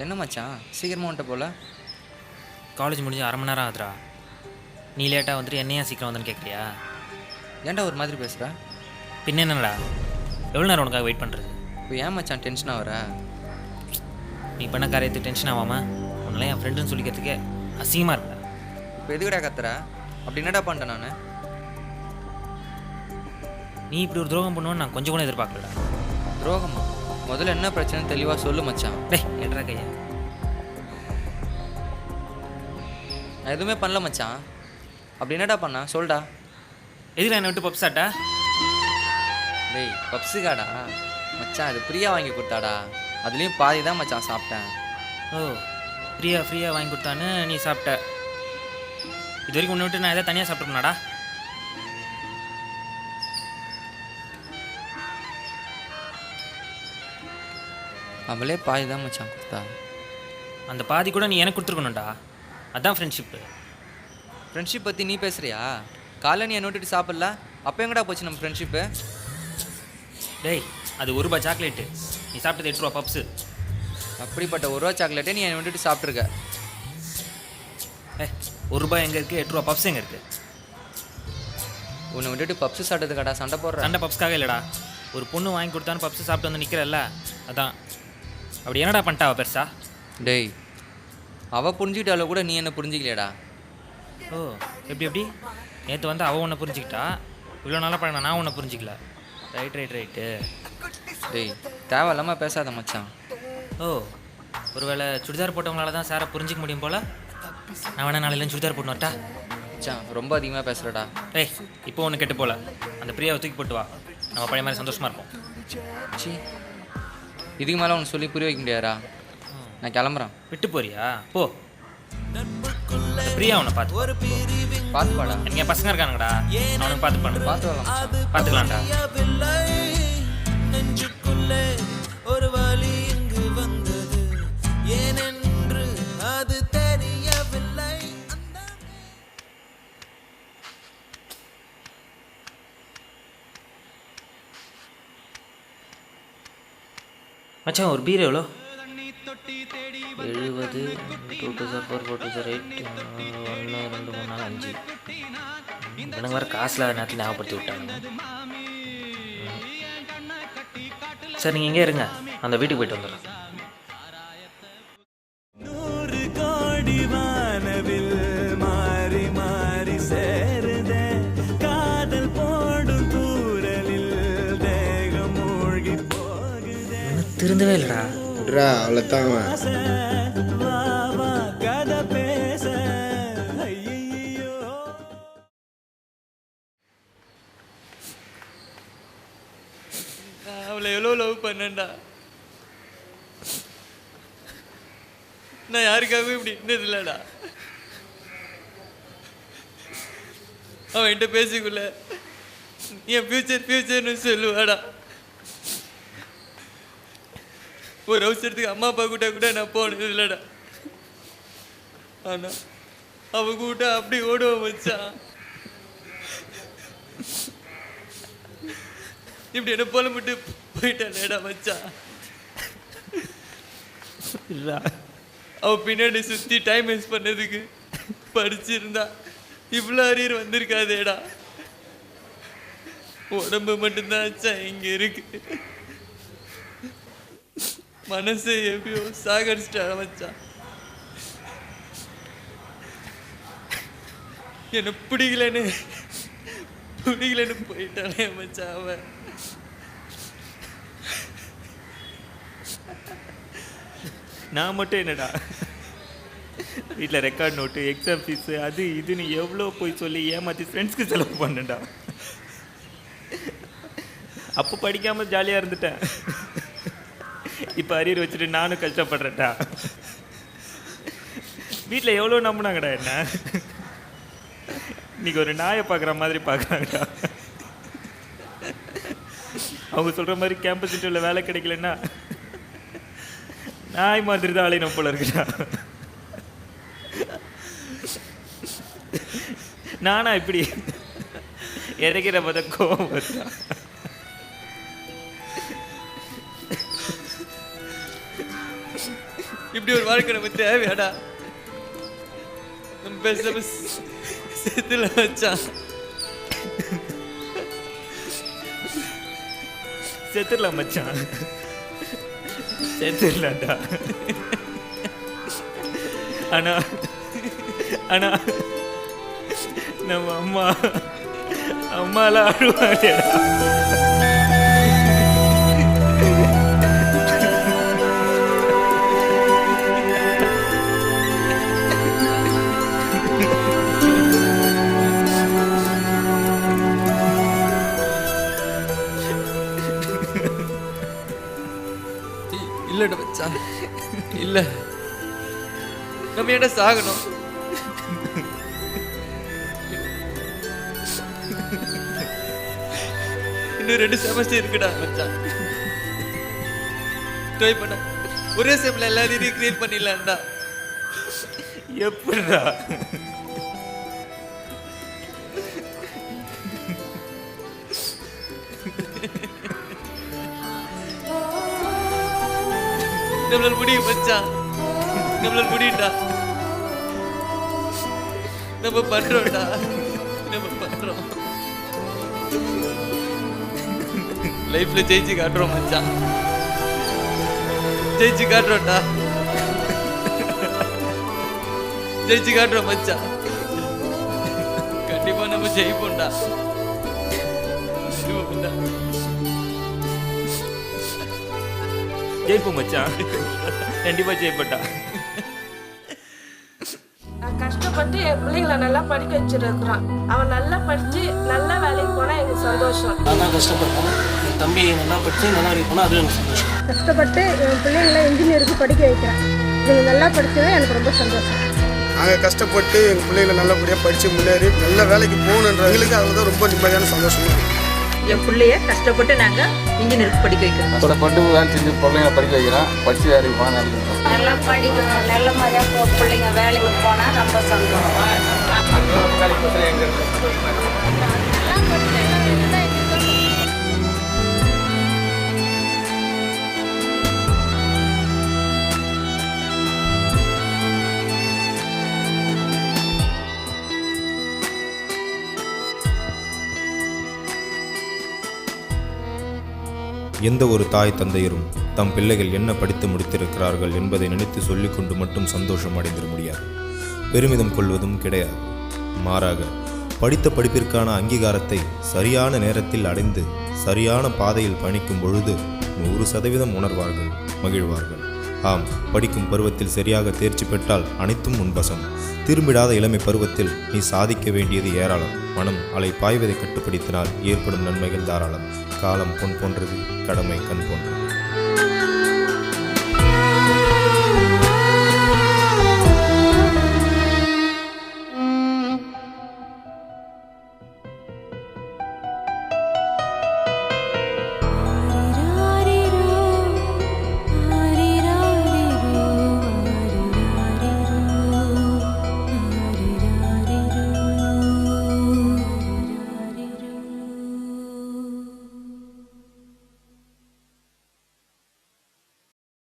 என்ன மச்சான் சீக்கிரமாக வந்துட்ட போல. காலேஜ் முடிஞ்சு அரை மணி நேரம் ஆகுதுடா. நீ லேட்டாக வந்துட்டு என்னையா சீக்கிரம் வந்தேன்னு கேட்குறியா? ஏன்டா ஒரு மாதிரி பேசுகிற? பின்ன என்னடா, எவ்வளோ நேரம் உனக்காக வெயிட் பண்ணுறது? இப்போ ஏன் மச்சான் டென்ஷனாக வர? நீ பண்ண காரியத்துக்கு டென்ஷன் ஆகாமல் உன்னெல்லாம் என் ஃப்ரெண்டுன்னு சொல்லிக்கிறதுக்கே அசிங்கமாக இருக்குடா. இப்போ எதுக்கடா கத்துற? அப்படி என்னடா பண்ணிட்டேன் நான்? நீ இப்படி ஒரு துரோகம் பண்ணுவோன்னு நான் கொஞ்சம் கூட எதிர்பார்க்கலடா. துரோகமா? முதல்ல என்ன பிரச்சனை தெளிவாக சொல்லு மச்சான். டேய் எட்ரா கையா. நான் எதுவுமே பண்ணல மச்சான். அப்படி என்னடா பண்ணா சொல்டா. எதில் என்னை விட்டு பப் சாட்டா? டேய் பப்ஸுக்காடா மச்சான், அது பிரியா வாங்கி கொடுத்தாடா. அதுலேயும் பாதி தான் மச்சான் சாப்பிட்டேன். ஓ, ஃப்ரீயாக வாங்கி கொடுத்தான்னு நீ சாப்பிட்ட. இது வரைக்கும் ஒன்று விட்டு நான் எதாவது தனியாக சாப்பிட்ருப்பேனாடா? அவளே பாதி தான் மச்சான் கொடுத்தா. அந்த பாதி கூட நீ எனக்கு கொடுத்துருக்கணும்டா. அதான் ஃப்ரெண்ட்ஷிப்பு. ஃப்ரெண்ட்ஷிப் பற்றி நீ பேசுகிறியா? காலைல நீ என்னை விட்டுட்டு சாப்பிடல, அப்போ எங்கடா போச்சு நம்ம ஃப்ரெண்ட்ஷிப்பு? டேய் அது ₹1 சாக்லேட்டு, நீ சாப்பிட்டது ₹8 பப்ஸு. அப்படிப்பட்ட ₹1 சாக்லேட்டே நீ என்னை விட்டுட்டு சாப்பிட்ருக்க. ₹1 எங்கே இருக்குது, ₹8 பப்ஸ் எங்கே இருக்குது? உன்னை விட்டுட்டு பப்ஸு சாப்பிட்டதுக்காடா சண்டை போடுற? சண்டை பப்ஸ்க்காக இல்லைடா, ஒரு பொண்ணு வாங்கி கொடுத்தான்னு பப்ஸு சாப்பிட்டு வந்து நிற்கிறல்ல, அதான். அப்படி என்னடா பண்ணிட்டாவா பெருசா? டேய் அவள் புரிஞ்சுக்கிட்டால கூட நீ என்ன புரிஞ்சிக்கலையாடா? ஓ, எப்படி நேற்று வந்து அவள் உன்னை புரிஞ்சுக்கிட்டா, இவ்வளோ நாளாக பழகினா நான் உன்னை புரிஞ்சிக்கல. ரைட்டு. டேய் தேவையில்லாமல் பேசாத மச்சான். ஓ, ஒருவேளை சுடிதார் போட்டவங்களால தான் சாரை புரிஞ்சிக்க முடியும் போல். நான் வேணா நாளையில சுடிதார் போட்டு வரட்டா? மச்சான் ரொம்ப அதிகமாக பேசுகிறடா. டேய் இப்போ ஒன்று கெட்டு போல, அந்த பிரியாவை தூக்கி போட்டு வா, நம்ம பழைய மாதிரி சந்தோஷமாக இருப்போம். சி, இதுக்கு மேலே உனக்கு சொல்லி புரிய வைக்க முடியாதா? நான் கிளம்புறேன். விட்டு போறியா? போ. பிரியா உன்னை பார்த்து பாடா. எனக்கு பசங்க இருக்கானுங்கடா, அவனுக்கு பார்த்து பண்ணு. பார்த்து வரலாம். பார்த்துக்கலாம்டா. ஒரு வழி இங்கு வந்தது ஏனென்று அது தெரியவில்லை. மச்சான் ஒரு பீர் எவ்வளோ? 70 2 2 4 4 2 8 1 2 3 4 5. எனக்கு வேறு காசில் நேரத்தில் ஞாபகப்படுத்தி விட்டாங்க. சார் நீங்கள் எங்கே இருங்க, அந்த வீட்டுக்கு போயிட்டு வந்துடுறேன். 100 கோடி வானவில் மாறி மாறி சேருதே, காதல் போடும் தூரலில் தேகம் மூழ்கி போகுதே. திருந்தவே இல்லைடா. அவ்வளோதான். வா வா கதை பேச. ஐயையோ நான் அவளை எவ்வளோ லவ் பண்ணேன்டா. நான் யாருக்காகவும் இப்படி இருந்தது இல்லைடா. அவன் என்கிட்ட பேசிக்குள்ள என் ஃப்யூச்சர்னு சொல்லுவாடா. ஒரு அவசரத்துக்கு அம்மா அப்பா கூட நான் போனது இல்லைடா. ஆனால் அவ கூட அப்படி ஓடுவோம் மச்சான். இப்படி என்ன போல மட்டும் போயிட்டானேடா மச்சான். இல்லை, அவ பின்னாடி சுற்றி டைம் வேஸ்ட் பண்ணதுக்கு படிச்சிருந்தா இவ்வளோ அரியர் வந்திருக்காதேடா. உடம்பு மட்டும்தான் மச்சான் இங்கே இருக்கு. மனசை எப்படியோ சாகடிச்சிட்டா மச்சான். என்ன பிடிக்கலன்னு போயிட்டானே மச்சான் அவன். நான் மட்டும் என்னடா, வீட்டில் ரெக்கார்ட் நோட்டு, எக்ஸாம் ஃபீஸு, அது இதுன்னு எவ்வளோ போய் சொல்லி ஏமாற்றி ஃப்ரெண்ட்ஸ்க்கு செலவு பண்ணேன்டா. அப்போ படிக்காமல் ஜாலியாக இருந்துட்டேன். இப்போ அரியர் வச்சுட்டு நானும் கஷ்டப்படுறேன்டா. வீட்டில் எவ்வளோ நம்பினாங்கடா என்ன. இன்னைக்கு ஒரு நாயை பார்க்குற மாதிரி பார்க்குறாங்கடா. அவங்க சொல்கிற மாதிரி கேம்பஸ் இன்டர்வியூவில் வேலை கிடைக்கலன்னா நாய் மாதிரி தான் அலையினம் போல இருக்குடா. நானா இப்படி இறக்கிற போத கோவம் வருதா? இப்படி ஒரு வாழ்க்கை நமக்கு தேவையாடா? நம்ம பேசாம செத்துல மச்சான். செத்துடலாம் மச்சான், செத்துடலாம்டா. ஆனா ஆனா நம்ம அம்மாலாம் அழுவாங்கடா. இல்லடா மச்சான், இல்ல. நம்ம ஏன்டா சாகணும்? இன்னும் 2 செமஸ்டர் இருக்குடா மச்சான். ட்ரை பண்ண ஒரே செம்ல எல்லாரையும் ரீக்ரியேட் பண்ணிடலாம்டா. எப்படிடா? நம்மளால முடியும் மச்சான், நம்மளால முடியும்டா. நம்ம பண்றோம்டா, நம்ம பண்றோம். லைஃப்ல ஜெயிச்சு காட்டுறோம் மச்சான், ஜெயிச்சு காட்டுறோம்டா, ஜெயிச்சு காட்டுறோம் மச்சான். கண்டிப்பா நம்ம ஜெயிப்போம்டா, ஜெயிப்போம்டா. ஜெயிப்போம் மச்சான், கண்டிப்பா ஜெயிப்பட்டா. நான் கஷ்டப்பட்டு என் பிள்ளைங்களை நல்லா படிக்க வச்சிருக்கிறான். அவன் நல்லா படிச்சு நல்ல வேலைக்கு போனா எனக்கு சந்தோஷம். நான் தான் கஷ்டப்பட்டேன், என் தம்பி நல்லா படித்து நல்லா வேலைக்கு போனால் அது எனக்கு சந்தோஷம். கஷ்டப்பட்டு என் பிள்ளைங்களை இன்ஜினியருக்கு படிக்க வைக்கிறேன். இவங்க நல்லா படிச்சது எனக்கு ரொம்ப சந்தோஷம். நாங்கள் கஷ்டப்பட்டு எங்கள் பிள்ளைங்களை நல்லபடியாக படித்து முன்னேறி நல்ல வேலைக்கு போகணுன்ற எங்களுக்கு அதில் தான் ரொம்ப நிம்மதியான சந்தோஷமாக இருக்குது. என் பிள்ளைய கஷ்டப்பட்டு நாங்கள் இன்ஜினியருக்கு படிக்க வைக்கிறோம். கஷ்டப்பட்டு வேலை செஞ்சு பிள்ளைங்க படிக்க வைக்கிறோம், படித்து வேலைக்கு போனால் நல்லா படிக்கணும், நல்ல மாதிரியாக பிள்ளைங்க வேலைக்கு போனால் ரொம்ப சந்தோஷம். எந்த ஒரு தாய் தந்தையரும் தம் பிள்ளைகள் என்ன படித்து முடித்திருக்கிறார்கள் என்பதை நினைத்து சொல்லிக்கொண்டு மட்டும் சந்தோஷம் அடைந்திட முடியாது, பெருமிதம் கொள்வதும் கிடையாது. மாறாக படித்த படிப்பிற்கான அங்கீகாரத்தை சரியான நேரத்தில் அடைந்து சரியான பாதையில் பயணிக்கும் பொழுது 100% உணர்வார்கள், மகிழ்வார்கள். ஆம், படிக்கும் பருவத்தில் சரியாக தேர்ச்சி பெற்றால் அனைத்தும் உன்வசம். திரும்பிடாத இளமை பருவத்தில் நீ சாதிக்க வேண்டியது ஏராளம். மனம் அலை பாய்வதை கட்டுப்படுத்தினால் ஏற்படும் நன்மைகள் தாராளம். காலம் பொன் போன்றது, கடமை கண் போன்றது.